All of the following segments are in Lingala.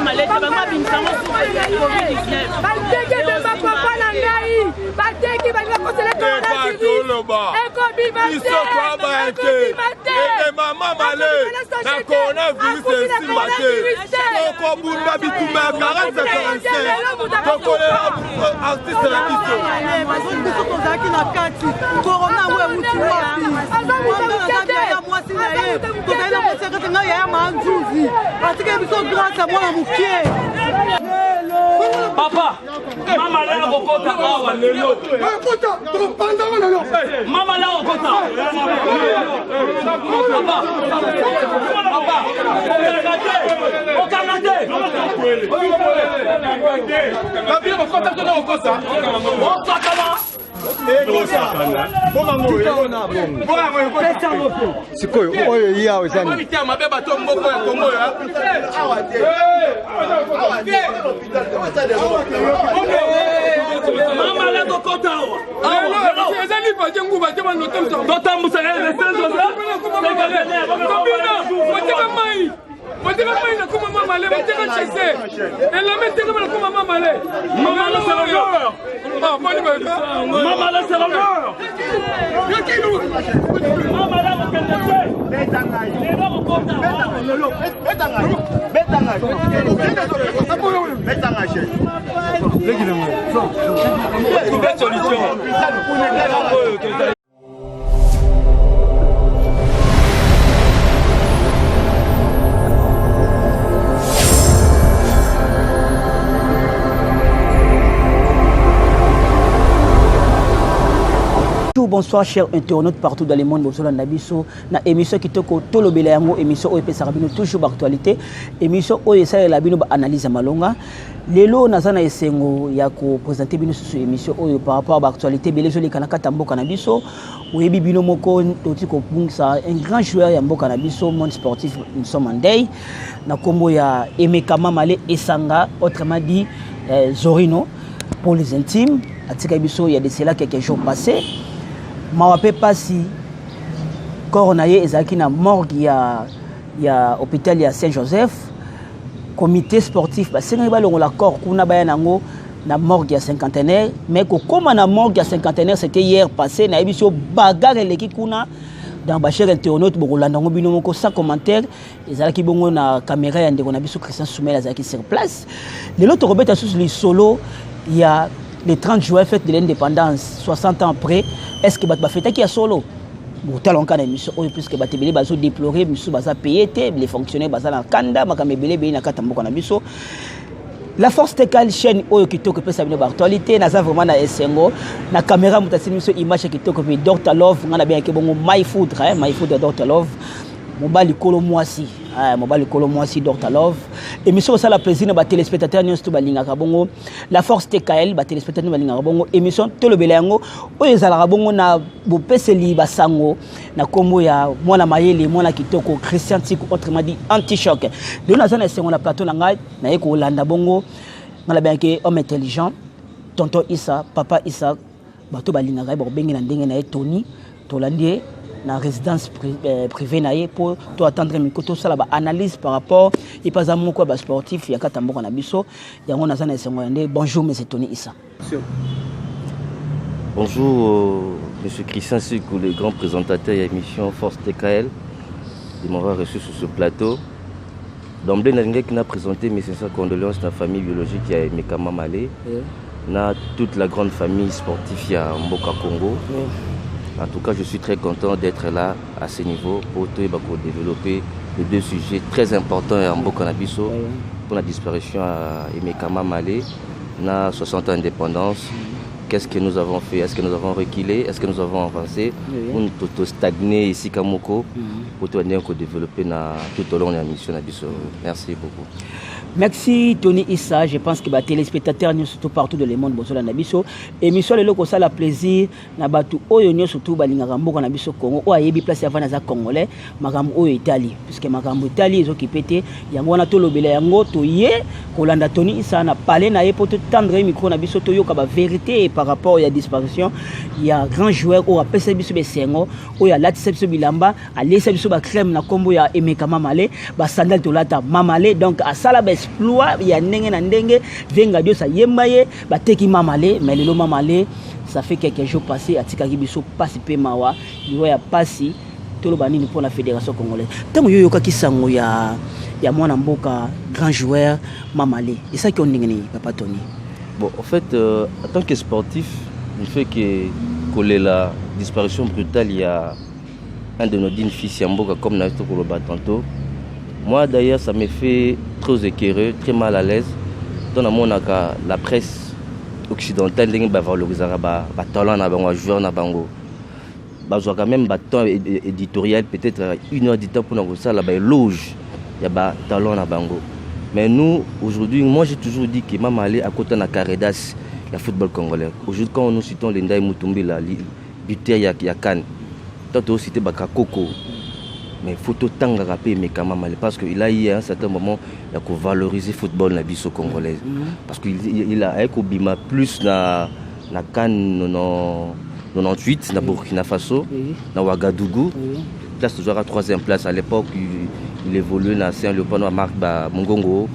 malade, tu vas bimsamo sur COVID-19. Bateki bemba papa na ngai. Bateki banga kosela coronavirus. Eko bimate. Et maman malé, la coronavirus est si maté. Oko bunda bitumba 40-45. Toko le artiste la biso. Biso tozalaki na kati. Corona we mutu wapi. Mwasi na ye. Tozali na mosekete ngai ya manzuzi. Atike biso grâce à mwana mukie. Papa, mama la kokota awa lelo. Mama la kokota. Papa, sikoyo oyo yawe zani mama la kokota bonsoir chers internautes partout dans le monde. Bonsoir Nabiso na émission qui toko tolo belayango émission oyo pesa rabino toujours d'actualité émission oyo ça la bino analyse malonga lelo nazana esengo ya ko présenter bino sur émission oyo par rapport à l'actualité belezo le kanaka tamboka nabiso oyebi bino moko toti ko bungsa un grand joueur ya mboka nabiso monde sportif nous sommes en day na kombo ya Emeka Mamale Esanga autrement dit Zorino pour les intimes atika biso il y a de cela quelques jours passés mawape pasi corona ye ezaki na morgue ya hôpital ya Saint-Joseph comité sportif basenga balongola corps kuna baya nango na morgue ya cinquantenaire mais comme na morgue ya cinquantenaire c'était hier passé na biso bagarre leki kuna dans ba cher internaute bokolanda ngo bino moko sans commentaire ezalaki bongo na caméra ya ndeko na biso Christian Soumel azaki sur place lelo to robeta sous le solo il y a le 30 juin, fête de l'indépendance, 60 ans après, est-ce que va fêter qui a solo? Bon, talon kana émission, puisque va te belé bazo déplorer, monsieur baza payé, les fonctionnaires baza na kanda, makame belé belé na katambo na biso. La force tekal chaîne oyo kitoko pesa bino actualité, naza vraiment na SNO, na caméra mutasini monsieur image kitoko pe Dr Love, ngana bien ke bongo My Food, My Food de Dr Love. Mobali kolo mwasi mobali kolo mwasi Dr Love émission ça la plaisir na ba téléspectateurs nyonso to balinga kabongo la force TKL ba téléspectateurs balinga kabongo émission to lobela yango oyo ezala kabongo na bopeseli basango na kombo ya mwana mayele mwana kitoko Christian Tiku autrement dit anti-choc de na zana sengo na plateau na ngai na yeko landa bongo ngala bien ke homme intelligent tonton Issa papa Issa bato balinga ngai ba bengi na ndenge na Tony to landie na résidence privée naie pour to attendre mikoto sala ba analyse par rapport et pas amour quoi ba sportif ya katamboka na biso yango na sana esengo ndé bonjour monsieur Tony Issa. Bonjour monsieur Christian Sikou, le grand présentateur de l'émission Force TKL de m'avoir reçu sur ce plateau. D'emblée n'a qui n'a présenté mes sincères condoléances à la famille biologique qui a Emeka Mamale na toute la grande famille sportive à Mboka Congo. En tout cas, je suis très content d'être là à ce niveau pour développer les deux sujets très importants en Mboka Nabiso pour la disparition à Emeka Mamale, na 60 ans d'indépendance. Qu'est-ce que nous avons fait? Est-ce que nous avons reculé? Est-ce que nous avons avancé? Nous avons stagné ici à Moko pour développer tout au long de la mission Nabiso. Merci beaucoup. Merci Tony Issa, je pense que les téléspectateurs surtout partout dans le monde bonsoir Nabiso émission le loko ça la plaisir na batu oyo surtout balinga mboka Nabiso Congo o ayebi place avant na congolais makambo oyo Italie puisque makambo Italie ezo kipete yango na to lobela yango to ye kolanda Tony Issa na parler na ye pour tendre micro Nabiso to yoka ba vérité par rapport à la disparition il y a grand joueur o apesa biso besengo o ya latisa biso bilamba a laisser biso ba crème na kombo ya Emeka Mamale ba sandal to lata Mamale donc à sala exploit ya ndenge na ndenge venga dio sa yembaye bateki mamale mais lelo mamale ça fait quelques jours passés atikaki biso pasi pe mawa yo ya pasi toloba nini pour la fédération congolaise tango yo yokaki sango ya mwana mboka grand joueur mamale et ça qui on ndengeni papa Tony. Bon, en fait, en tant que sportif, il fait que la disparition brutale, il y a un de nos dignes fils Yamboka, comme Naito Koloba tantôt. Moi, d'ailleurs, ça me fait très écœureux, très mal à l'aise. Dans le monde, la presse occidentale, elle va valoriser les talents, les joueurs, les quand même un temps éditorial, peut-être 1 heure de temps pour nous ça, là-bas, éloge, il y a des talents. Mais nous, aujourd'hui, moi j'ai toujours dit que Mama allait à côté de la Caredas, le football congolais. Aujourd'hui, quand nous citons Lendaï Moutoumbi, la buteur Yakan, tant que cité Bakakoko, mais il faut autant rappeler Mama parce qu'il a eu à un certain moment, il faut valoriser le football na biso congolaise. Parce qu'il a un plus na Cannes 98, na Burkina Faso, na Ouagadougou. Place toujours à 3e place à l'époque. Il évolue dans Saint-Léopold, Marc Mongongo,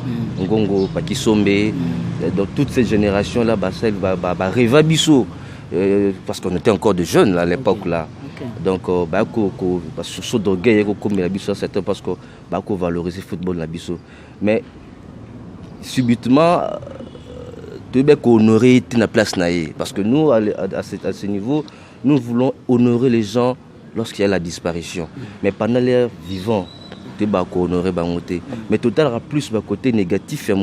Pakisombe. Donc toutes ces générations-là, Reva Bissot, parce qu'on était encore de jeunes là, à l'époque là. Donc, sur Dogué, parce qu'on valorisait le football à Bissot. Mais subitement, tu dois honorer la place naïe. Parce que nous, à ce niveau, nous voulons honorer les gens lorsqu'il y a la disparition. Mais pendant l'air vivant, tu vas honorer Bangoté. Mais total aura plus le côté négatif et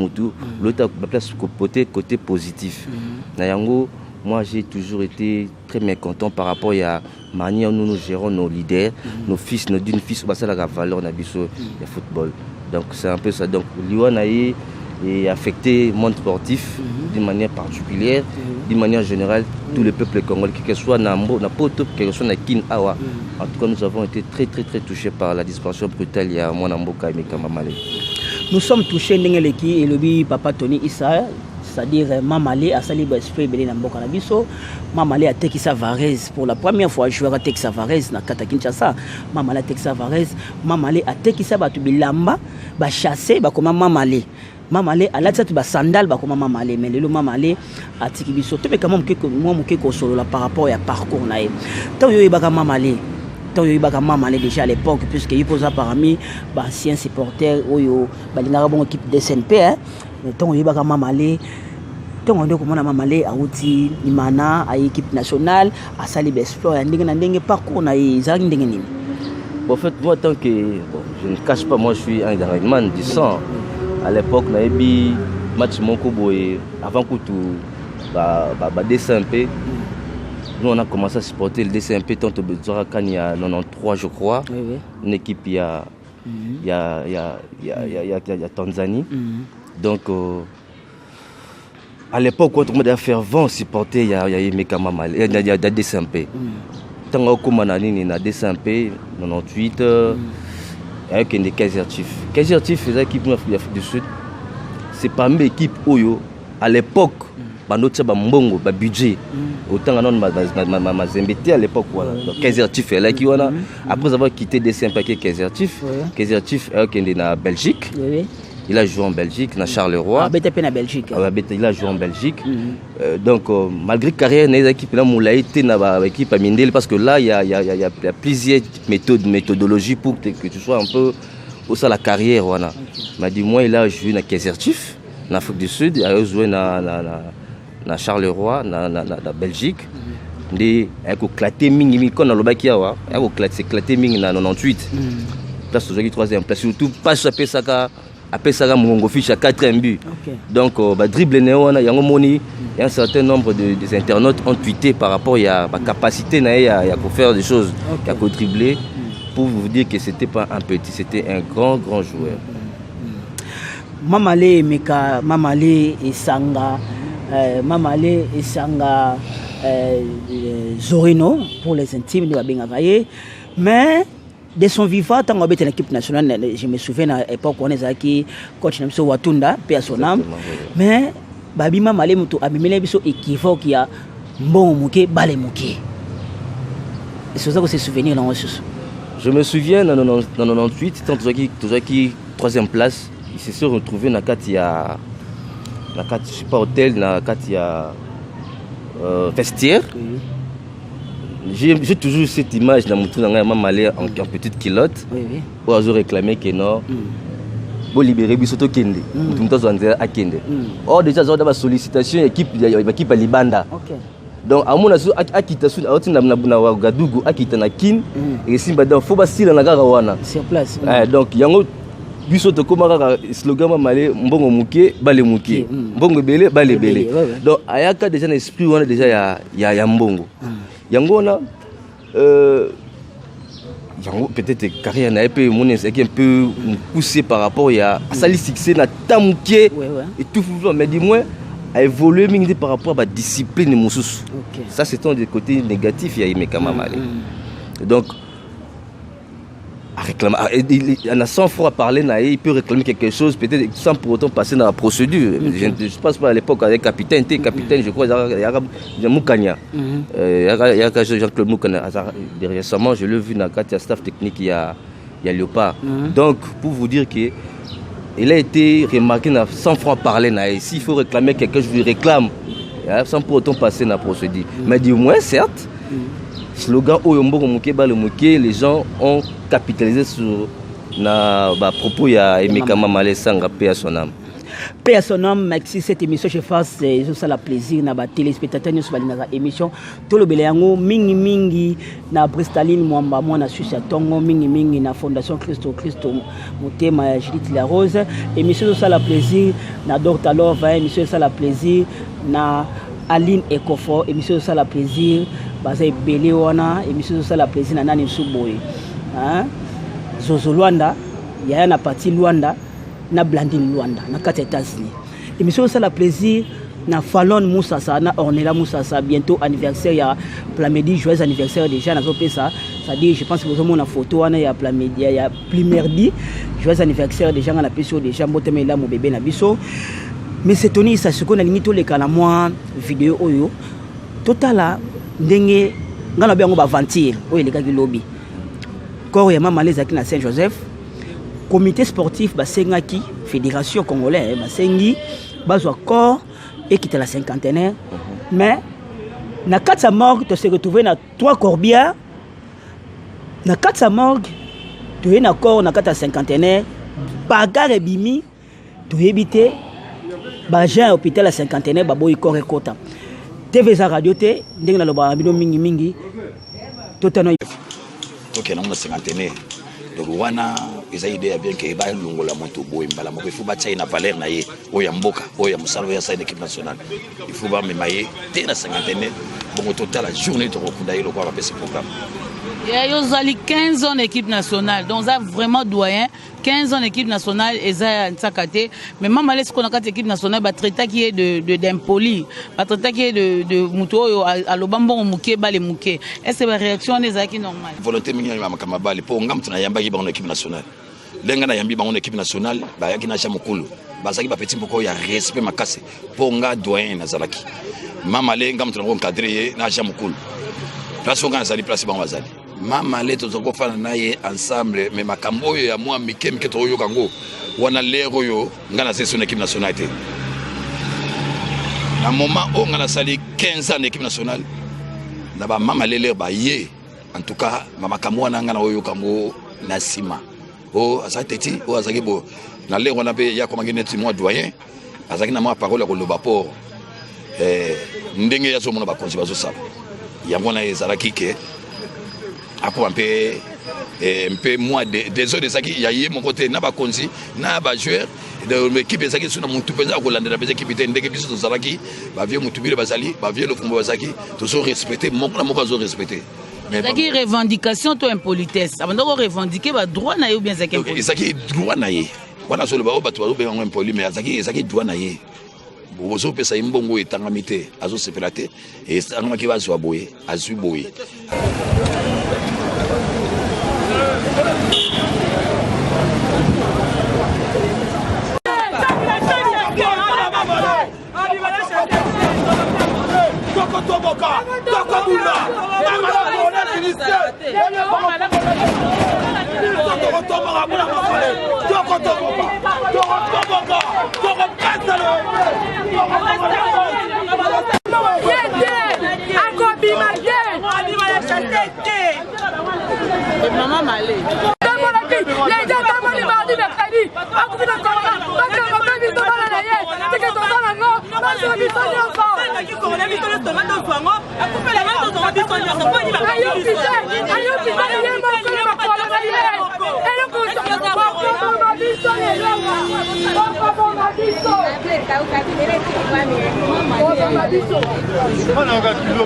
l'autre place côté positif. Nayango, moi j'ai toujours été très mécontent par rapport à la manière dont nous gérons nos leaders, nos fils, nos d'une fils, ça la valeur na biso le football. Donc c'est un peu ça. Donc Liwanaï est affecté le monde sportif d'une manière particulière, d'une manière générale, tous les peuples congolais, que ce soit Nambo, Napoto, que ce soit Nakin Awa. En tout cas, nous avons été très touchés par la disparition brutale il y a Mwanamboka et Mekamamale. Nous sommes touchés Nengeleki et le Papa Tony Issa, c'est-à-dire Mamale a sali esprit belé na mboka na biso. Mamale a tekisa Varese pour la première fois joueur a tekisa Varese na kata Kinshasa. Mamale a tekisa Varese, Mamale a tekisa batu bilamba, ba chasser ba koma Mamale. Mamale a la tête ba sandal ba koma Mamale mais le Mamale a tiki biso to be quand même que moi moké ko solo là par rapport à parcours na e. Tant yo ibaka Mamale. Tant yo ibaka Mamale déjà à l'époque puisque il posa parmi ba anciens supporters oyo ba lingara bon équipe de SNP hein. Tant yo ibaka Mamale. Tant on dit comment Mamale a outi imana à équipe nationale à sali exploit ya ndenge na ndenge parcours na e za ndenge nini. En fait moi tant que je ne cache pas moi je suis un man du sang. À l'époque, on a eu match Monkobo et avant que tout DCMP, nous on a commencé à supporter le DCMP tant que il y a 93 je crois, une équipe il y a Tanzanie. Donc à l'époque quand on a fervent supporter il y a Mekamamale, il y a DCMP. Tant que on a na DCMP 98. Avec une Kaiser Chiefs. Kaiser Chiefs faisait équipe de l'Afrique du Sud. C'est pas une équipe Oyo. À l'époque, notre mbongo, budget. Autant que ma zembeti à l'époque. Donc Kaiser Chiefs est là qui voilà. Après avoir quitté DCMP Kaiser Chiefs, Kaiser Chiefs est en Belgique. Il a joué en Belgique, dans Charleroi. Il a joué en Belgique. Donc, malgré la carrière, il y a une équipe à Mindel parce que là, il y a plusieurs méthodologies pour que tu sois un peu au sein de la carrière. Mais du moins, il a joué dans Kaiser Chiefs, en Afrique du Sud. Il a joué dans Charleroi, dans Belgique. Il a éclaté Mingi, quand on a éclaté Mingi en 98. Place aujourd'hui, 3e place. Surtout, pas chaper ça. Après ça, mon fiche à 4 buts. Donc, dribble néon, il y a un certain nombre des internautes ont tweeté par rapport à la capacité à faire des choses, à dribbler, pour vous dire que c'était pas un petit, c'était un grand joueur. Mamale Meka, Mamale et Sanga, Zorino pour les intimes de la Bengagaye, mais de son vivant, tant qu'on était l'équipe nationale, je me souviens à l'époque où on était qui coach Namso Watunda, paix à son âme. Mais Babi Mamale Moutou a mis les équivoques qui a bon mouké, balé mouké. C'est ça que c'est souvenir dans le. Je me souviens en 98, tant toujours qui 3e place, ils se sont retrouvés dans Katia, je sais pas, hôtel, dans Katia vestiaire. J'ai toujours cette image dans mon tour, maman allait en petite culotte, où ils ont réclamé que non. Pour libérer Bisoto Kende, tout le monde a Kende. Or déjà ils ont des sollicitations équipe à Libanda. Donc à mon avis à quitter sur na Ouagadougou à quitter na Kin et simba donc faut pas sila na Garawana sur place. Donc yango Bisoto komaka slogan malé mbongo muke bale muke mbongo belé bale belé. Donc ayaka déjà un esprit on a déjà ya mbongo. Yango na peut-être carrière n'a pas mon un peu poussé par rapport à ça les succès na tamuké et tout mais dis-moi a évolué par rapport à la discipline mususu. Ça c'est un des côtés négatifs il y a Imekama Malé. Donc à réclamer on a 100 fois parlé il peut réclamer quelque chose peut-être sans pour autant passer dans la procédure. Je passe pas à l'époque avec capitaine je crois il y a Moukania. Il y a Jean-Claude Moukania récemment je l'ai vu dans le staff technique il y a Léopard. Donc pour vous dire que il a été remarqué sans fois parler s'il faut réclamer quelque chose je lui réclame sans pour autant passer dans la procédure. Mais du moins certes slogan Oyombo Muke Bale Muke, les gens ont capitalisé sur na propos ya Emekama Malé Sanga paix à son âme. Paix à son âme, merci cette émission je fasse ça la plaisir na ba téléspectateurs nous balina émission to lo beleyango mingi na Bristaline Mwamba mwana Suisse Tongo mingi na Fondation Christo Motema Judith La Rose émission ça la plaisir na Dr Love émission ça la plaisir na Aline Ekofo émission ça la plaisir baza ebele wana émission ça la plaisir na nani Suboy hein Zozo Luanda yaya na parti Luanda na Blandine Luanda na 4 États-Unis émission ça la plaisir na Fallon Moussassa na Ornella Moussassa bientôt anniversaire ya Plamedi joyeux anniversaire déjà na zopesa ça dit je pense que vous avez une photo wana ya Plamedi ya Plimerdi joyeux anniversaire déjà na peso déjà mbotema ila mo bébé na biso mais c'est Tony ça ce qu'on a limité les kana moi vidéo oyo totala ndenge ngana biango ba ventir oyo les gars qui lobby corps ya mama les aki na Saint-Joseph comité sportif ba sengaki fédération congolaise ba sengi bazwa corps et qui était la cinquantenaire mais na 4 morgue tu se retrouver na 3 corbières na 4 morgue tu es na corps na 4 cinquantenaire bagarre bimi tu éviter ba Jean hôpital la cinquantenaire ba boy corps ekota TV za radio te ndenge na loba bino mingi totano to ke na cinquantenaire donc wana eza idée bien que ba longola moto boy mbala moko il faut ba China Valère na ye oya mboka oya musalo ya sa équipe nationale il faut ba memaye te na cinquantenaire bon total la journée to kokunda ile kwa ba ce programme yo zali 15 ans d'équipe nationale donc ça vraiment doyen 15 ans d'équipe nationale et ça sakate mais maman laisse qu'on a quatre équipe nationale ba traita qui est de d'impoli ba traita qui est de muto à lobambo muke bale muke est ce la réaction des aki normal volonté mingi mama kama bale po ngam tuna yamba ba équipe nationale lenga na yambi ba équipe nationale ba yaki na chamukulu ba saki ba petit mboko ya respect makase po nga doyen na zalaki mama lenga mtuna ko encadrer na chamukulu place on a sali place ba wazali mama leto zoko fana naye ensemble mais makambo ya moi mike to yo kango wana lero yo ngana session équipe nationale te na moment où ngana sali 15 ans équipe nationale na ba mama lele ba ye en tout cas mama kamwa na ngana yo kango na sima o asateti o azaki bo na lero na be ya ko mangene ti moi doyen azaki na moi parole ko loba port ndenge ya zo mona ba konzi bazo sala yango na ezalaki ke ako un peu moins des autres qui y a eu mon côté n'a pas connu n'a pas joué de l'équipe ça qui sont mon tout pensa ko landela des équipes ndenge biso zalaki ba vieux mutubile bazali ba vieux le combo bazaki toujours respecter mon zo respecter mais ça qui revendication to impolitesse avant de revendiquer ba droit na yo bien ça qui impolitesse ça qui droit na ye wana solo ba ba to ba impoli mais ça qui droit na ye bozo pesa imbongo etangamite azo sepelate et ça ngaki ba zo boye azu boye Toko Maman Malé. Les gens comme les mardis mercredi, à couper le corona, parce que on peut vite dans la naïe, c'est que ton dans la non, pas sur le sol encore. Qui corona vite le tomate dans son mot, à couper la main dans son bison, il y a pas dit la aïe pizza, il est mort que le corona naïe. Et le conseil, on va bison et là. On va bison. On va bison.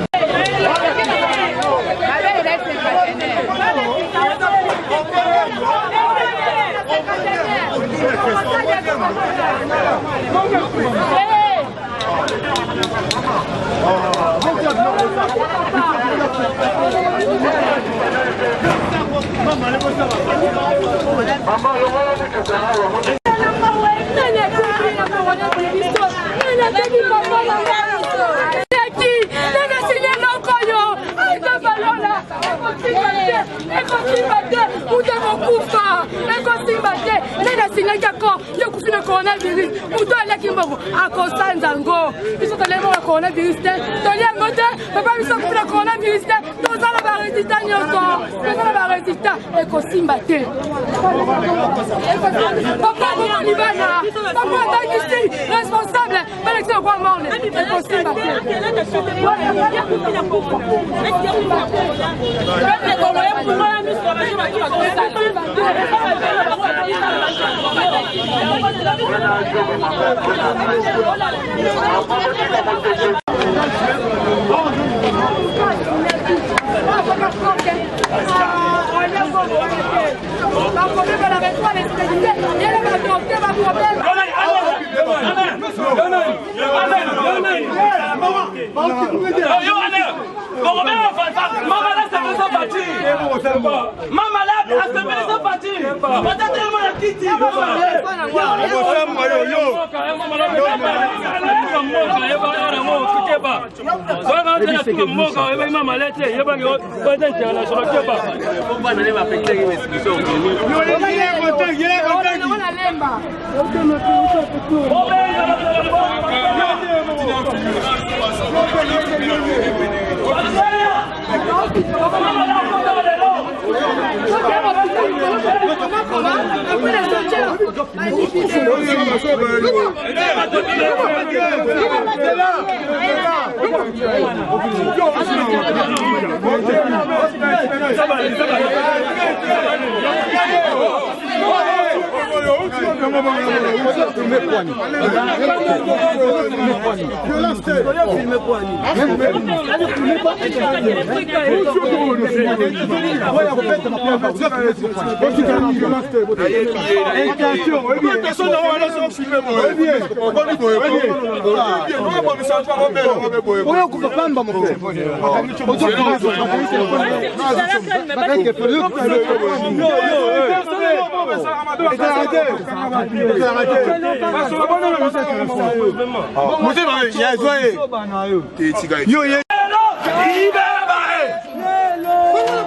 Coronavirus, muto alaki mbongo akosanza ngo biso tolemo la coronavirus te toliango te papa biso kufuna coronavirus te tozala baresista nyonso tozala baresista ekosimba te papa libana papa atakisi responsable l'élection kwa morne ekosimba te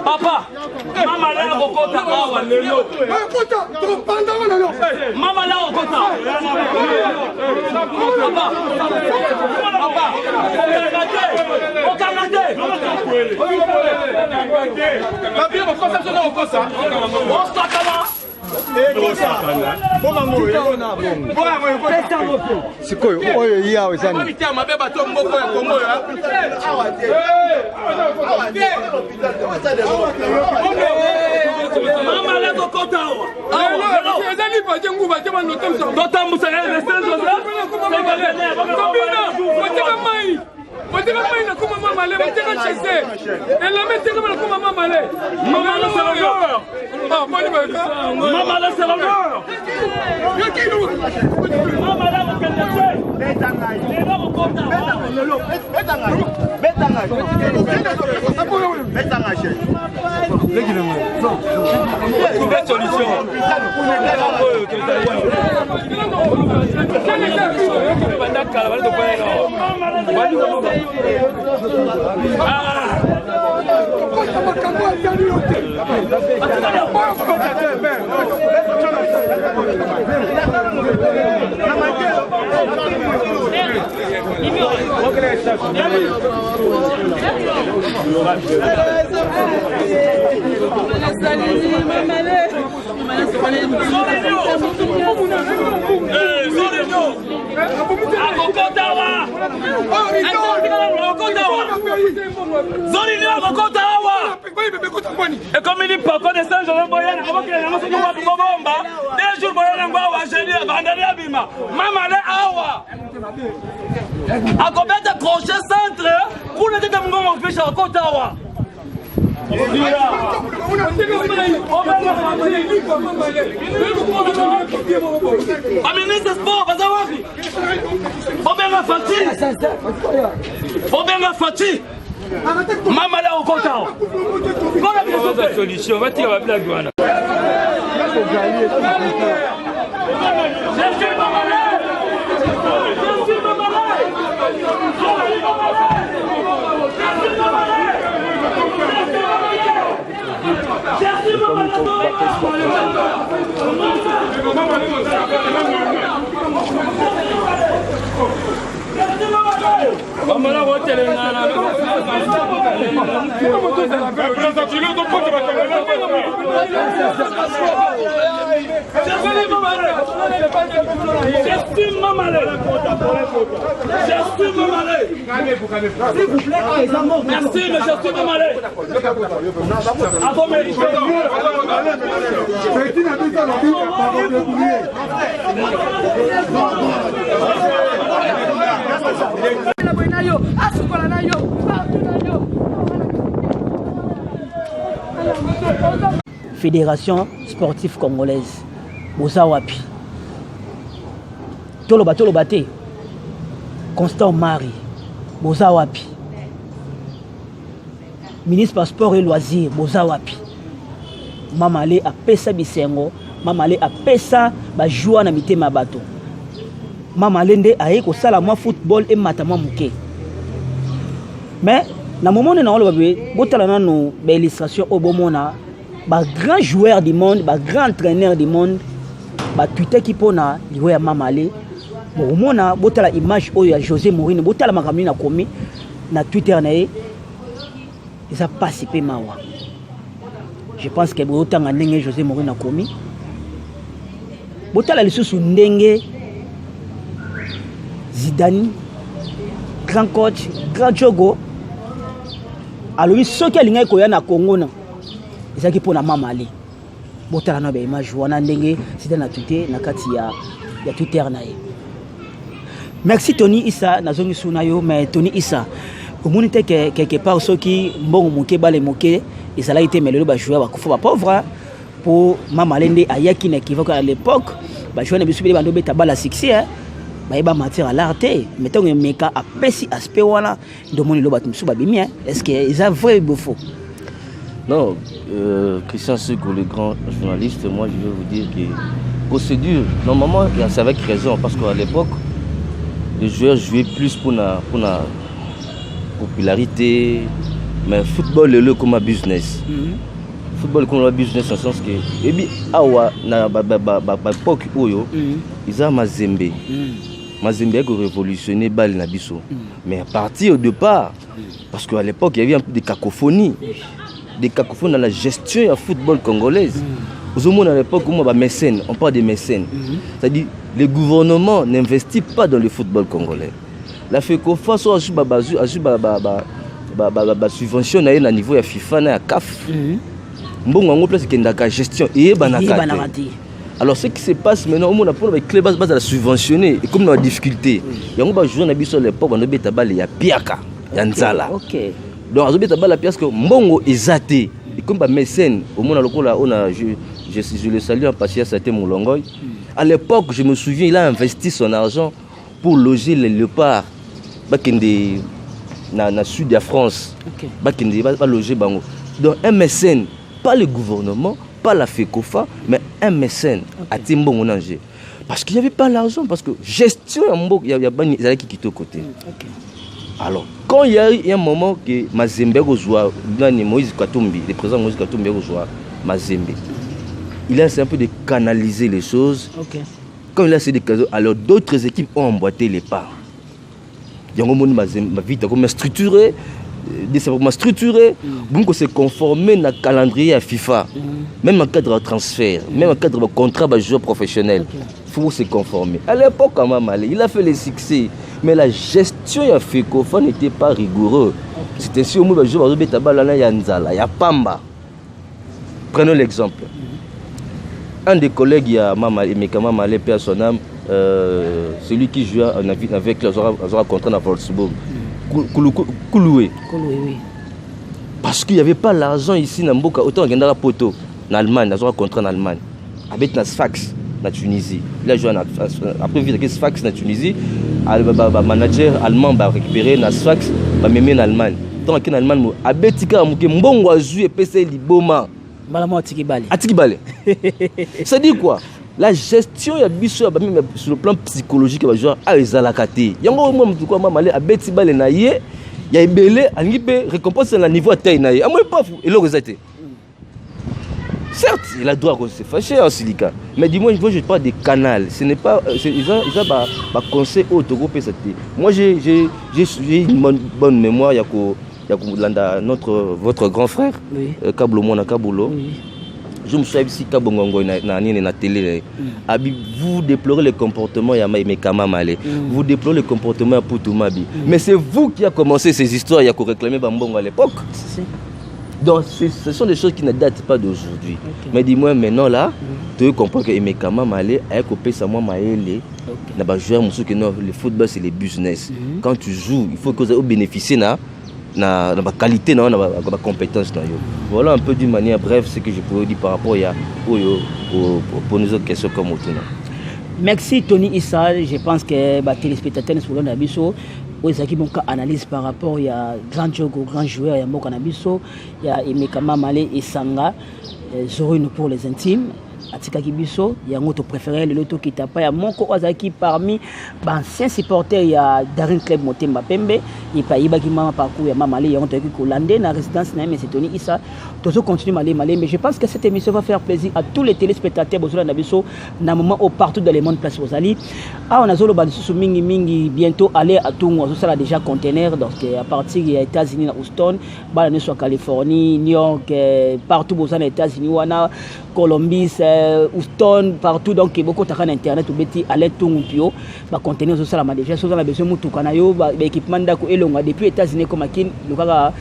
Papa, maman là au kota awa lelo. Maman là au kota. Papa, au Canada. Sikoyo oyo yawe sana. Mama la kokota. Ezali pa jengu ba tema no temso. Dota musale restenzo za. Kobina, mai. Boteka mai na kuma mama le, boteka chese. Elle met teka na kuma mama le. Mama la serveur. Ah, moni ba ka. Mama la serveur. Mama la kokota. Betanga. Lelo kokota. Betanga. Betanga. Betanga che. Lekile mo. Non. Solution. Et comme il dit par contre, c'est un jour Boyan, avant qu'il ait annoncé qu'il va bomba, des jours Boyan va gérer, va aller à Bima. Maman, awa. À combien de crochet centre pour le déterminer mon pêche à Kotawa? Ministre sport, Fati. Maman là au content. Comment la solution? On va tirer la blague. Merci, mais j'estime Mamalé. Fédération sportive congolaise, Boza Wapi. Tolobate. Constant Marie, Boza Wapi. Ministre par sport et loisirs, Boza Wapi. Mamale a pesa bisengo, Mamale a pesa ba joua na mitema bato. Mamale nde aye ko sala moi football et matama muke. Mais na moment na olo babe, botala nanu ba illustration obomona ba grand joueur du monde, ba grand entraîneur du monde, ba Twitter qui pona liwe ya Mamale. Bon mona botala image oyo ya José Mourinho, botala makamini na komi na Twitter na ye. Ils ont participé mawa. Je pense que autant ndenge José Mourinho a commis. Botala lisusu ndenge Zidane, grand coach, grand Jogo. Alors ceux qui alinga ko ya na Congo na. Ezaki pona Mamale. Botala na ba image wana ndenge Zidane na Twitter na kati ya Twitter na ye. Merci Tony Issa nazongi suna yo mais Tony Issa communauté quelque part ceux qui mbongo moké balé moké et ça a été mais le ba joueur ba kufa ba pauvre pour Mamalende ayaki na kivoka à l'époque ba joueur na bisu bile bando beta bala succès hein ba ba matière à l'art mais tant meka a pesi aspect wana ndomoni lo batumsu ba bimi est-ce que ils a vrai ou faux? Non, Christian Sekou, le grand journaliste, moi je vais vous dire que procédure normalement c'est avec raison parce qu'à l'époque les joueurs jouaient plus pour la popularité, mais football est le comme un business. Football comme un business dans le sens que et bien awa na époque oyo ils ont Mazembe. Mazembe a révolutionné bal na biso. Mais à partir au départ parce qu'à l'époque il y avait un peu de cacophonie. Des cacophones dans la gestion du football congolaise. Au moins à l'époque on parle de mécènes. C'est-à-dire le gouvernement n'investit pas dans le football congolais. La FECOFA soit à subvention à niveau de FIFA et CAF. Bon, on place qu'il y a une gestion et alors ce qui se passe maintenant, on a pour les clubs base à subventionner et comme on a difficulté, il y a un joueur à l'époque on a bêta balle il y a Piaka, il y a Nzala. Donc on a bêta balle parce que Mbongo est athée et comme mécène au moins on a je le salue en passant c'était mon longoy. À l'époque, je me souviens, il a investi son argent pour loger les léopards dans le sud de la France. Il va loger Bango. Donc un mécène, pas le gouvernement, pas la FECOFA, mais un mécène à Timbo Monanger. Parce qu'il n'y avait pas l'argent, parce que gestion, il y a pas qui quitte au côté. Alors, quand il y a eu un moment que Mazembe rejoint, Moïse Katumbi, le président Moïse Katumbi rejoint Mazembe, il a essayé un peu de canaliser les choses. Quand il a essayé de canaliser, alors d'autres équipes ont emboîté les pas. Il y a un moment ma vie est structurée, développement structuré, donc c'est conformé dans le calendrier à FIFA, même en cadre de transfert, même en cadre de contrat de joueur professionnel. Il faut se conformer. À l'époque, il a fait les succès, mais la gestion de FECOFA n'était pas rigoureuse. C'était si au moins il y a Pamba. Prenons l'exemple. Un des collègues, il y a Emeka Mamale, paix à son âme, celui qui jouait avec les contrats à Wolfsburg. Kouloué. Parce qu'il n'y avait pas l'argent ici dans Mboka. Autant il y a un poteau en Allemagne, il y a un contrat en Allemagne. Avec un Sfax en Tunisie. Il a joué après il y a un Sfax en Tunisie. Le manager allemand a récupéré un Sfax, il a mis en Allemagne. Tant qu'en Allemagne, il y a un Mbongo a joué et PC Liboma. Atikibale. Ça dit quoi? La gestion ya biso sur le plan psychologique ya joueur a ezalakate. Yango moi mtu kwa mama le abeti bale na ye ya ebele angipe récompense na niveau taille na ye. Amoi pas elo rezate. Certes, il a droit de se fâcher en silica, mais dis-moi je parle des canals. Ce n'est pas ils ont pas conseil auto groupe ça. Moi j'ai une bonne mémoire ya votre grand frère Kablo Mona Kabolo. Je me suis dit que na télé. Vous déplorez le comportement de Emeka Mamale. Vous déplorez le comportement de Poutumabi. Mais c'est vous qui avez commencé ces histoires. Il y a réclamé Bambongo à l'époque. Donc ce sont des choses qui ne datent pas d'aujourd'hui. Mais dis-moi maintenant là, tu comprends que Emeka Mamale a coupé sa maman Maëlle. Le football c'est le business. Quand tu joues, il faut que vous bénéficiez de la qualité, de la compétence. Voilà un peu d'une manière brève ce que je pourrais dire par rapport pour nos autres questions comme autant. Merci Tony Issa. Je pense que les téléspectateurs nous sont Nabiso. Ils ont analyse par rapport à grand joueur, il y a Mboka Nabiso, il y a Emeka Mamale et Sanga, Zorine pour les intimes. Atika Kibiso, il y a un autre préféré, le loto qui tape, il y a Monko Ozaki parmi anciens supporters, il y a Darin Club Motemba Pembe, il y a Iba Kimama Parcours, il y a Mamale, il y a un truc hollandais, la résidence, mais c'est Tony Issa. Tout ça continue Malé, mais je pense que cette émission va faire plaisir à tous les téléspectateurs, Bozola Nabiso, dans le moment où partout dans le monde, place Rosali. Ah, on a Zolo Badisou Mingi, bientôt aller à Tours, on a déjà conteneur, donc à partir des États-Unis, à Houston, Balane soit Californie, New York, partout Bozola, États-Unis, Wana, Colombie, Houston, partout, donc beaucoup de internet ou beti aller tout pio ba contenir sur ça la déjà sur la besoin mutu kana yo ba équipement d'ako elonga depuis États-Unis comme akin lokaka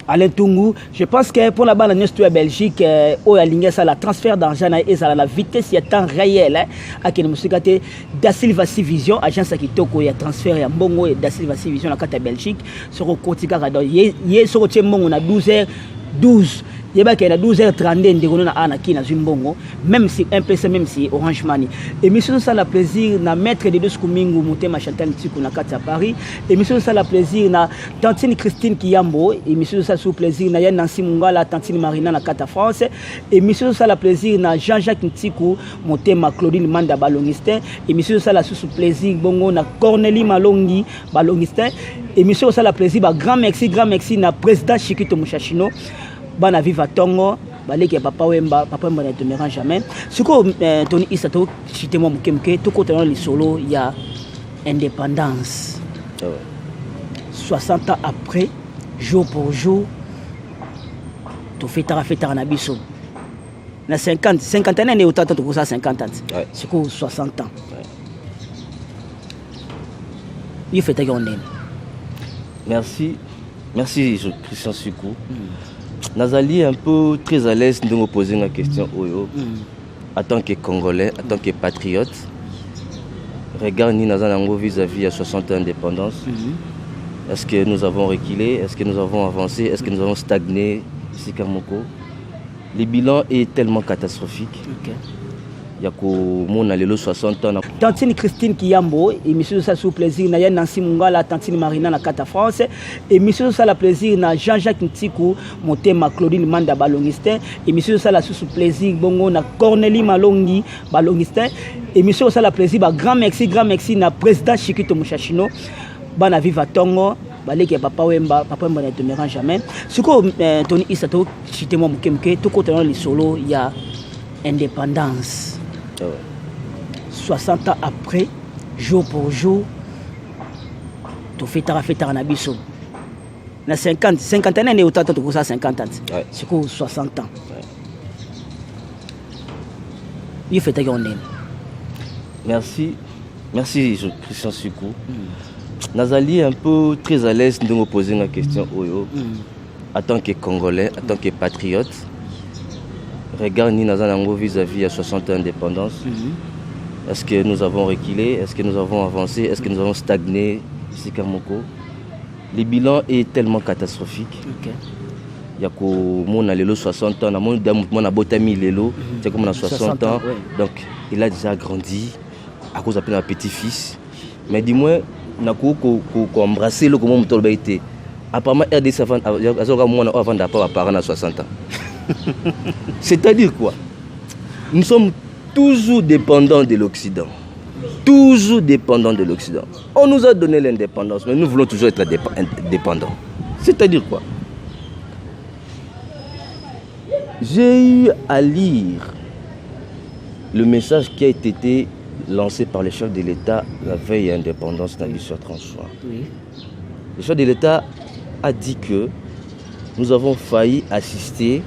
Alain Tungu, je pense que pour la balle en Belgique, au aligné ça la transfert d'argent et ça la vitesse il y a temps réel à qui nous sigate Da Silva Vision agence qui toko ya transfert ya mbongo et Da Silva Vision la carte Belgique sur au quotidien donc hier sur au mbongo na 12h12 il y a 12h32 de on a anaki na Zimbongo même si un PC même si Orange Money et monsieur ça la plaisir na maître de deux Kumingu Motema Chantal Tiku na carte à Paris et monsieur ça la plaisir na tantine Christine Kiyambo et monsieur ça sous plaisir na Nancy Mungala tantine Marina na carte France et monsieur ça la plaisir na Jean-Jacques Ntiku Motema Claudine Manda Ballongistin et monsieur ça la sous plaisir bongo na Cornélie Malongi Ballongistin et monsieur ça la plaisir grand merci na président Chikito Mushashino bana viva tongo baleki papa wemba ne demeurera jamais ce que Tony Issa to cité moi mukemke to côté les solo il y a indépendance 60 ans après jour pour jour to fêtera na biso na 50 ans et autant to ça 50 ans c'est que 60 ans il fait ta journée. Merci Christian Sukou. Nazali un peu très à l'aise de me poser une question en tant que Congolais, en tant que patriote. Regarde ni Nazanango vis-à-vis à 60 ans d'indépendance. Est-ce que nous avons reculé? Est-ce que nous avons avancé? Est-ce que nous avons stagné ici Kamoko? Le bilan est tellement catastrophique. ya komona lelo 60 ans. Tantine Christine Kiyambo, émission ça sous plaisir na Nancy Mungala, Tantine Marina na Kata France, émission ça la plaisir na Jean-Jacques Ntikou, Motema Claudine Manda Balongistin, émission ça la sous plaisir bongo na Cornélie Malongi Balongistin, émission ça la plaisir ba grand merci na président Chikito Mushashino, bana viva tongo, baleke papa wemba ne te mérange jamais. Suko Tony Isato chité moi mukemke to ko les solo ya indépendance. 60 ans après, jour pour jour, tu fais ta nabiso. Na 50 ans, et autant de ça 50 ans. C'est quoi 60 ans? Il fait ta journée. Merci, Christian Sukou. Nazali un peu très à l'aise de me poser une question en tant que Congolais, en tant que patriote. Regarde ni Nazanango vis-à-vis à 60 ans d'indépendance. Est-ce que nous avons reculé? Est-ce que nous avons avancé? Est-ce que nous avons stagné ici Kamoko? Le bilan est tellement catastrophique. Il y a mon lelo 60 ans, mon abotami lelo, c'est comme on a 60 ans. Donc il a déjà grandi à cause d'un petit-fils. Mais dis-moi, on a embrassé le comment on a été. Apparemment RDC avant d'avoir parents à 60 ans. C'est-à-dire quoi? Nous sommes toujours dépendants de l'Occident. Toujours dépendants de l'Occident. On nous a donné l'indépendance, mais nous voulons toujours être dépendants. C'est-à-dire quoi? J'ai eu à lire le message qui a été lancé par le chef de l'État la veille à l'indépendance dans l'histoire transoir. Le chef de l'État a dit que nous avons failli assister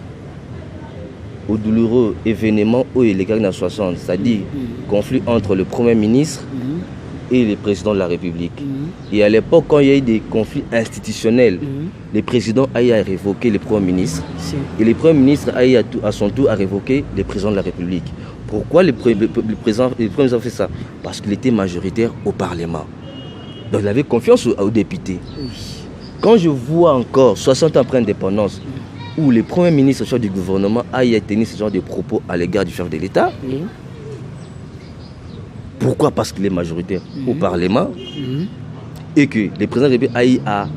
au douloureux événement où il est en 60, c'est-à-dire conflit entre le Premier ministre et le président de la République. Et à l'époque, quand il y a eu des conflits institutionnels, le président a eu à révoquer le Premier ministre et le Premier ministre a eu à son tour à révoquer le président de la République. Pourquoi le président a fait ça? Parce qu'il était majoritaire au Parlement. Donc il avait confiance aux députés. Quand je vois encore 60 ans après l'indépendance, où le Premier ministre, chef du gouvernement, a tenu ce genre de propos à l'égard du chef de l'État. Pourquoi? Parce qu'il est majoritaire au Parlement et que le président de la République a eu à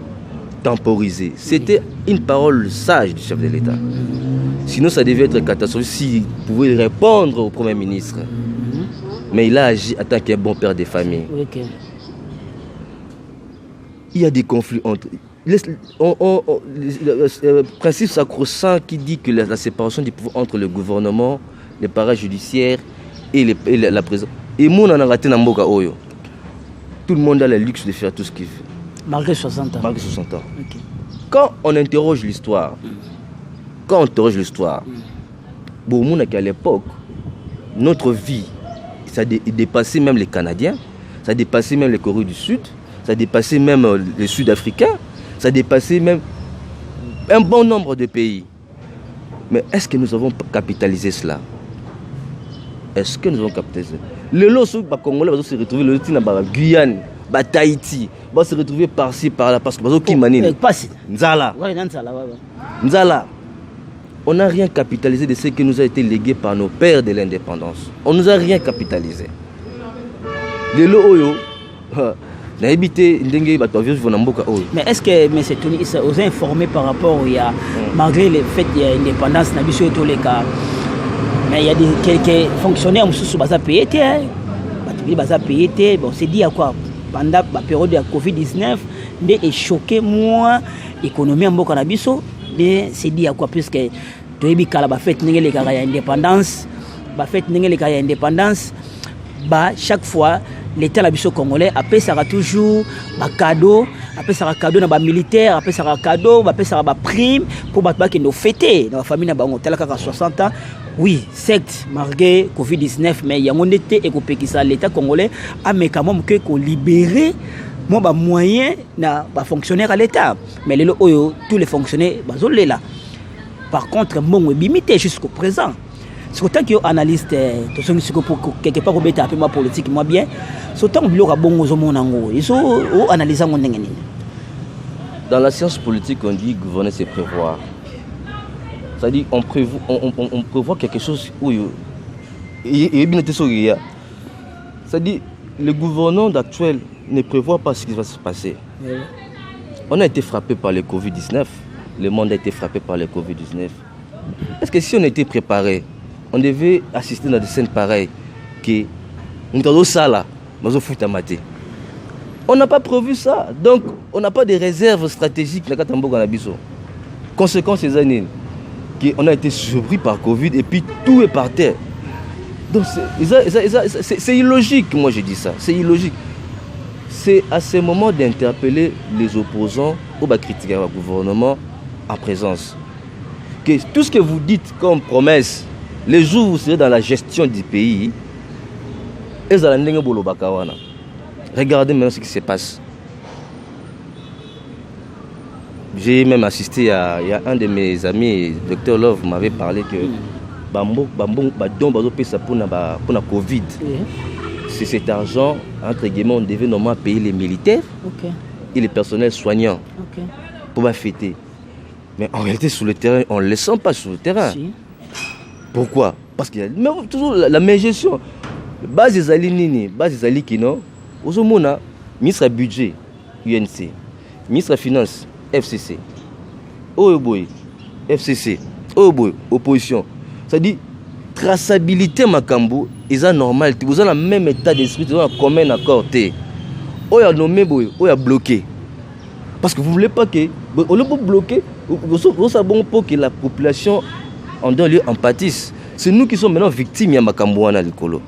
temporiser. C'était une parole sage du chef de l'État. Sinon, ça devait être catastrophique s'il pouvait répondre au Premier ministre. Mais il a agi en tant qu'un bon père de famille. Il y a des conflits entre... Le principe sacro-saint qui dit que la séparation du pouvoir entre le gouvernement, le parajudiciaire et la présidence. Et moi, on a raté dans Mboka Oyo. Tout le monde a le luxe de faire tout ce qu'il veut. Malgré 60 ans. Malgré 60 ans. Quand on interroge l'histoire, bon, on a qu'à l'époque, notre vie, ça dépassait même les Canadiens, ça dépassait même les Corées du Sud, ça dépassait même les Sud-Africains. Ça dépassait même un bon nombre de pays. Mais est-ce que nous avons capitalisé cela? Est-ce que nous avons capitalisé? Les Congolais vont se retrouver le Guyane, Tahiti, vont se retrouver par-ci, par-là, parce que Nzala. Nzala. On n'a rien capitalisé de ce qui nous a été légué par nos pères de l'indépendance. On ne nous a rien capitalisé. Les Oyo. Mais est-ce que M. Tony vous a informé par rapport à malgré le fait qu'il y a l'indépendance, mais il y a quelques fonctionnaires qui sont payés. Bon, c'est dit à quoi? Pendant la période de la Covid-19, est choqué moi l'économie en Bokanabiso. C'est dit à quoi? Puisque tu as fait l'indépendance, chaque fois. L'État congolais après ça toujours un cadeau, après ça cadeau dans les militaires, après ça cadeau, après ça prime pour que nous fêter dans la famille na bango tel 60 ans. Oui, certes malgré Covid-19 mais il y a mon été et l'État congolais a quand même que libérer moi moyen na fonctionnaire à l'État. Mais tous les fonctionnaires là. Par contre mon limité jusqu'au présent. C'est autant que analyste quelque part un peu politique moi bien c'est autant que ils sont analysant mon ndenge. Dans la science politique on dit gouverner c'est prévoir. C'est-à-dire on prévoit quelque chose où C'est-à-dire, le gouvernement actuel ne prévoit pas ce qui va se passer. Oui. On a été frappé par le Covid-19. Le monde a été frappé par le Covid-19. Est-ce que si on était préparé, on devait assister dans des scènes pareilles que on n'a pas prévu ça. Donc, on n'a pas de réserves stratégiques. Conséquence ces années, on a été surpris par Covid et puis tout est par terre. Donc, c'est illogique, moi je dis ça. C'est illogique. C'est à ce moment d'interpeller les opposants ou de critiquer le gouvernement en présence. Que tout ce que vous dites comme promesse, les jours où vous serez dans la gestion du pays, regardez maintenant ce qui se passe. J'ai même assisté à un de mes amis, Dr Love, m'avait parlé que pour la Covid. C'est cet argent, entre guillemets, on devait normalement payer les militaires et les personnels soignants pour fêter. Mais en réalité, sur le terrain, on ne les sent pas sur le terrain. Si. Pourquoi? Parce qu'il y a toujours la même gestion. Base des Alinini, base des Alikino, au Mona, ministre budget, UNC, ministre finance, FCC, Oeboy, FCC, Oeboy, opposition. C'est-à-dire, traçabilité Makambo, ils ont normal, vous avez le même état d'esprit, vous avez un commun accord. Vous avez nommé, vous avez bloqué. Parce que vous ne voulez pas que, au lieu de bloquer, vous savez pas que la population en donne lieu empathise. C'est nous qui sommes maintenant victimes de Makambo à l'école.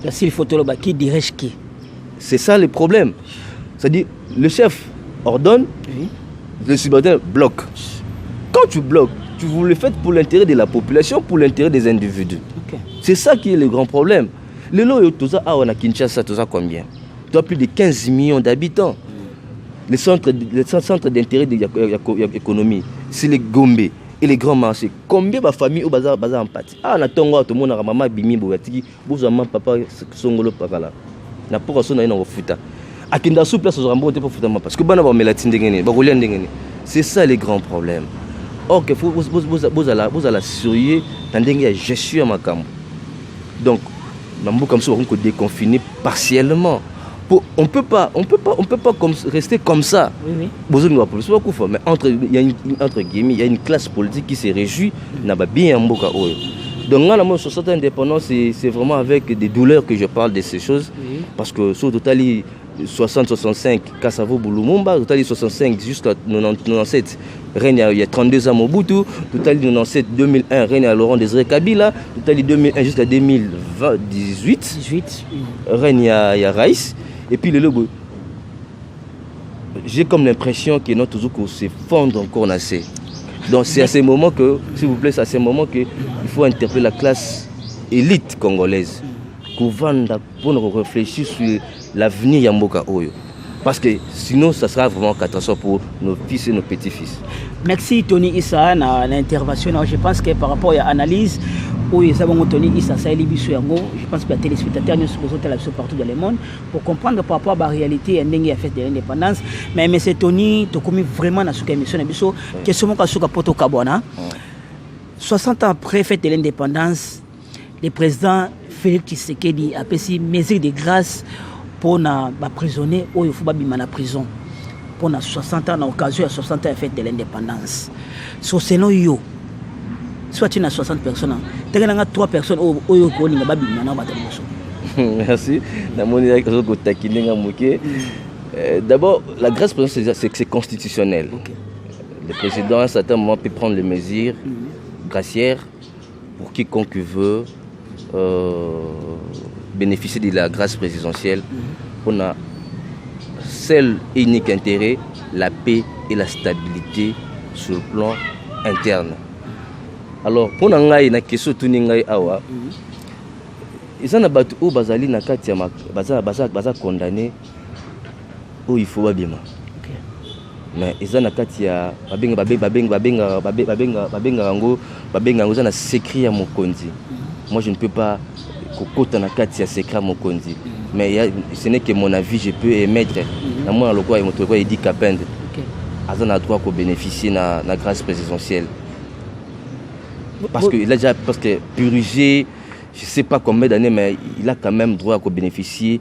Qui dirige qui? C'est ça le problème. C'est-à-dire, le chef ordonne, le subalterne bloque. Quand tu bloques, vous le faites pour l'intérêt de la population, pour l'intérêt des individus. C'est ça qui est le grand problème. Le lot, on a Kinshasa, tout ça combien? Tu as plus de 15 millions d'habitants. Les centres d'intérêt de l'économie, c'est les Gombe et les grands marchés. Combien de familles au bazar en partie? Ah, on a tout le monde, maman bimi bogatiki, maman papa songolo pakala. Na pour ça on a une futa. Akinda sous place aux rambo pour futa parce que bana ba melatine ndengene, ba rolia ndengene. C'est ça les grands problèmes. Or que faut vous allez surveiller dans des gestion makambo. Donc, Mambo comme ça, on peut déconfiner partiellement. On peut pas rester comme ça. Oui. Mais entre guillemets, il y a une classe politique qui se réjouit n'a pas bien mboka oyo. Donc là, la société indépendante, c'est vraiment avec des douleurs que je parle de ces choses. Oui. Parce que sur total 60-65, Kassavo Boulumumba, total 65 jusqu'à 97, règne il y a 32 ans Mobutu, total 97-2001, règne à Laurent Désiré Kabila, total 2001 jusqu'à 2018, règne il y a Raïs. Et puis le logo, j'ai comme l'impression qu'il y a toujours qu'on s'effondre encore assez. Donc c'est à ce moment que, s'il vous plaît, c'est à ce moment qu'il faut interpeller la classe élite congolaise pour réfléchir sur l'avenir Yamboka Oyo. Parce que sinon, ça sera vraiment une catastrophe pour nos fils et nos petits-fils. Merci Tony Issa à l'intervention. Je pense que par rapport à l'analyse, je pense que les téléspectateurs nous sont partout dans le monde pour comprendre par rapport à la réalité et la fête de l'indépendance. Mais M. Tony, tu as vraiment dans cette émission, question que 60 ans après la fête de l'indépendance, le président Félix Tshisekedi a pris une mesure de grâce pour les prisonniers où il faut pas la prison. Pour 60 ans, à l'occasion de 60 ans de la fête de l'indépendance. So, selon yo, soit tu as 60 personnes, tu as 3 personnes où il faut pas merci. D'abord, la grâce présidentielle, c'est constitutionnel. Okay. Le président, à un certain moment, peut prendre les mesures gracières pour quiconque veut bénéficier de la grâce présidentielle. On a seul et unique intérêt, la paix et la stabilité sur le plan interne. Alors, pour nous, il y a une question de awa. Il y a des gens qui sont condamnés où il faut bien. Mais il y a des gens qui sont secret à Mokondi. Moi, je ne peux pas kokota na kati ya secret Mokondi. Mais ce n'est que mon avis, je peux émettre. Moi, le quoi il dit qu'append. Azan a droit de bénéficier de la grâce présidentielle. Parce qu'il a déjà purgé je ne sais pas combien d'années, mais il a quand même droit à bénéficier.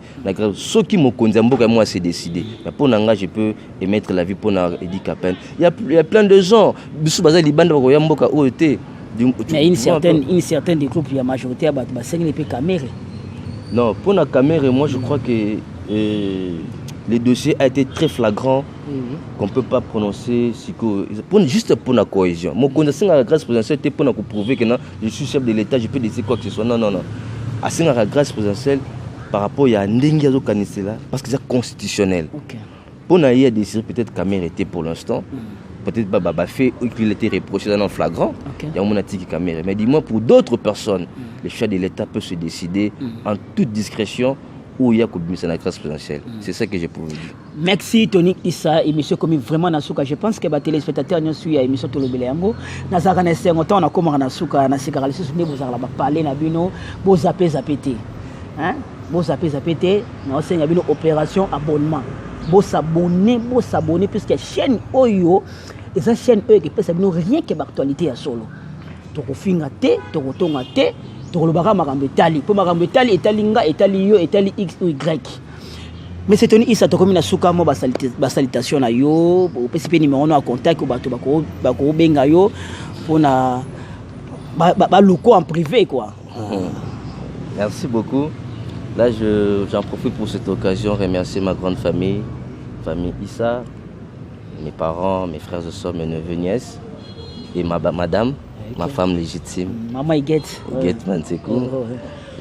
Ce qui me condamne, moi, c'est décidé. Mais pour Nanga, je peux émettre la vie pour Edi Kapen. Il y a plein de gens. Mais une certaine des groupes, il y a majorité à caméra. Non, pour la caméra, moi, je crois que le dossier a été très flagrant, qu'on ne peut pas prononcer juste pour la cohésion. Mon condamnation à la grâce présidentielle était pour prouver que non, je suis chef de l'État, je peux décider quoi que ce soit. Non. À la grâce présidentielle, par rapport à Ndengiazo Kanisela, parce que c'est constitutionnel. Pour nous, il y a décidé peut-être que Caméra était pour l'instant. Peut-être Baba fait qu'il était reproché dans un flagrant. Il y a un monatiki Caméra. Mais dis-moi, pour d'autres personnes, le chef de l'État peut se décider en toute discrétion où il y a la grâce présidentielle. C'est ça que j'ai pour vous dire. Merci Tony Issa, émission comme vraiment Nasuka. Je pense que les téléspectateurs nous suivent à l'émission Tolobele Yango. Nazara Nesse, on a comme Nasuka, Nasuka, les soucis, vous allez parler, Nabino, vous zappez. Hein? Vous zappez, nous avons une opération abonnement. Vous s'abonner, puisque la chaîne Oyo, et cette chaîne Oyo qui peut savoir rien que l'actualité à solo. Toko finga te, toko tonga te, toko lobaka makambo etali. Po makambo etali, etali nga, etali yo, etali X ou Y. Mais c'est Tony Issa tokomi na suka mo basalitation na yo, pesi pe numéro no a contact ko bato bako benga yo pour na ba luko en privé quoi. Merci beaucoup. Là j'en profite pour cette occasion remercier ma grande famille Issa, mes parents, mes frères et sœurs, mes neveux, nièces et madame, ma femme légitime. Maman Iguette. Iguette Mantekou.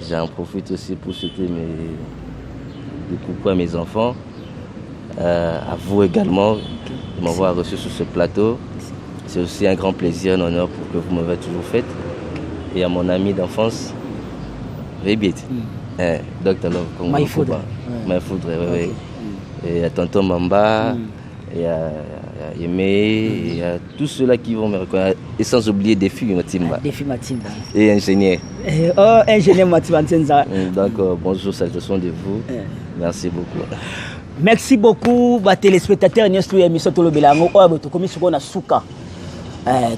J'en profite aussi pour souhaiter des coucou à mes enfants, à vous également de m'avoir reçu sur ce plateau. C'est aussi un grand plaisir, un honneur pour que vous m'avez toujours fait. Et à mon ami d'enfance, Rébit, Dr. Love, Maïfoudre. Oui. Et à tonton Mamba, et à Yemé, et à tous ceux-là qui vont me reconnaître. Et sans oublier Défi Matimba. Et ingénieur. Ingénieur Matimba. Donc, bonjour, salutations de vous. Merci beaucoup. Merci beaucoup, téléspectateurs. Nous sommes émission Tolobele Yango. Tokomi suko na suka.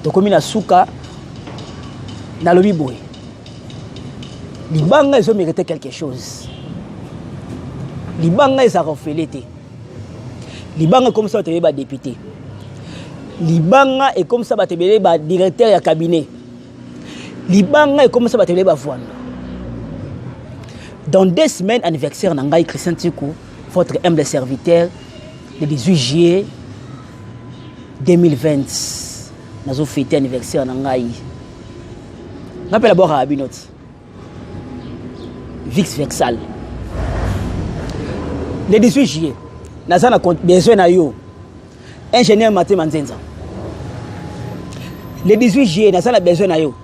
Tokomi na suka. Na lobi boy. Libanga ils ont mérité quelque chose. Libanga ils ont refait. Libanga comme ça tu es député. Libanga est comme ça tu es directeur de cabinet. Libanga est comme ça tu es voix. Dans 2 semaines anniversaire Nangai Christian Tikou, votre humble serviteur, le 18 juillet 2020. Nous avons fêté anniversaire Nangai. Rappelle d'abord à Abinot. Vix Vexal. Le 18 juillet, nous avons besoin de yo. Ingénieur Maté Manzenza. Le 18 juillet, nous avons besoin de yo.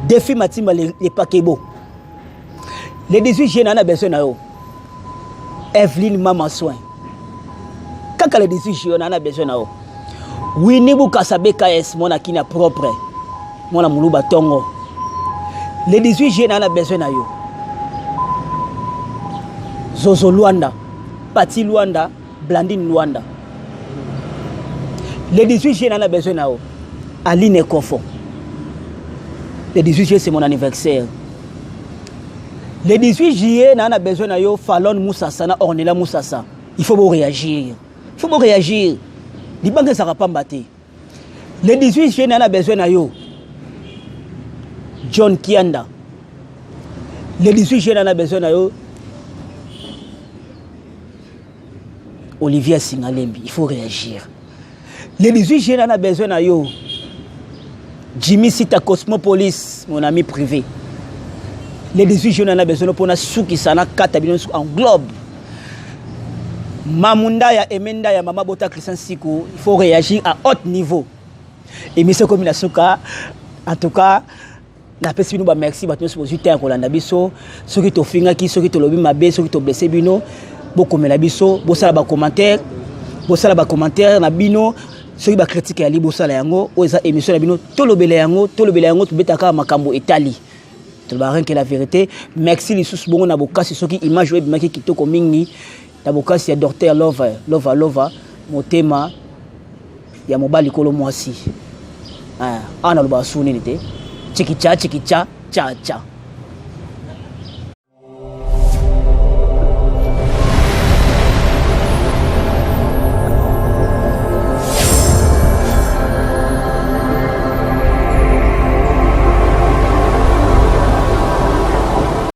Défi Matimba les Pakebo. Le 18 juillet, nous avons besoin de yo. Evelyne Maman Soin. Quand le 18 juillet, nous avons besoin de yo. Winibu Kasabe KS, mon akina propre. Mon amoulouba tongo. Le 18 juillet, nous avons besoin de yo. Zozo Luanda, Pati Luanda, Blandine Luanda. Le 18 juillet, on a besoin de Aline Kofo. Le 18 juillet, c'est mon anniversaire. Le 18 juillet, on a besoin de Fallon Moussassa, Ornella Moussassa. Il faut réagir. Les banques ne seront pas battues. Le 18 juillet, on a besoin de John Kianda. Le 18 juillet, on a besoin de Olivier Singalembi, il faut réagir. Le 18 juillet, on a besoin de Jimmy Sita Cosmopolis, mon ami privé. Le 18 juillet, on a besoin de Souki Sana Katabino en globe. Mamundaya et Mendaya, Mama Bota Christian Sikou, il faut réagir à haut niveau. Et M. Komina Souka, en tout cas, na pesi bino ba merci ba tous positeur ko landa biso soki to finga ki soki to lobi mabe soki to blessé bino bokomela biso bosala ba commentaire na bino soki ba critique ya li bosala yango o eza émission na bino tolobele yango to betaka makambo etali to ba rien que la vérité. Merci les sous bongo na bokasi soki image web maki kitoko mingi na bokasi ya docteur lova motema ya mobali kolo mwasi ana loba suni nite chikicha cha cha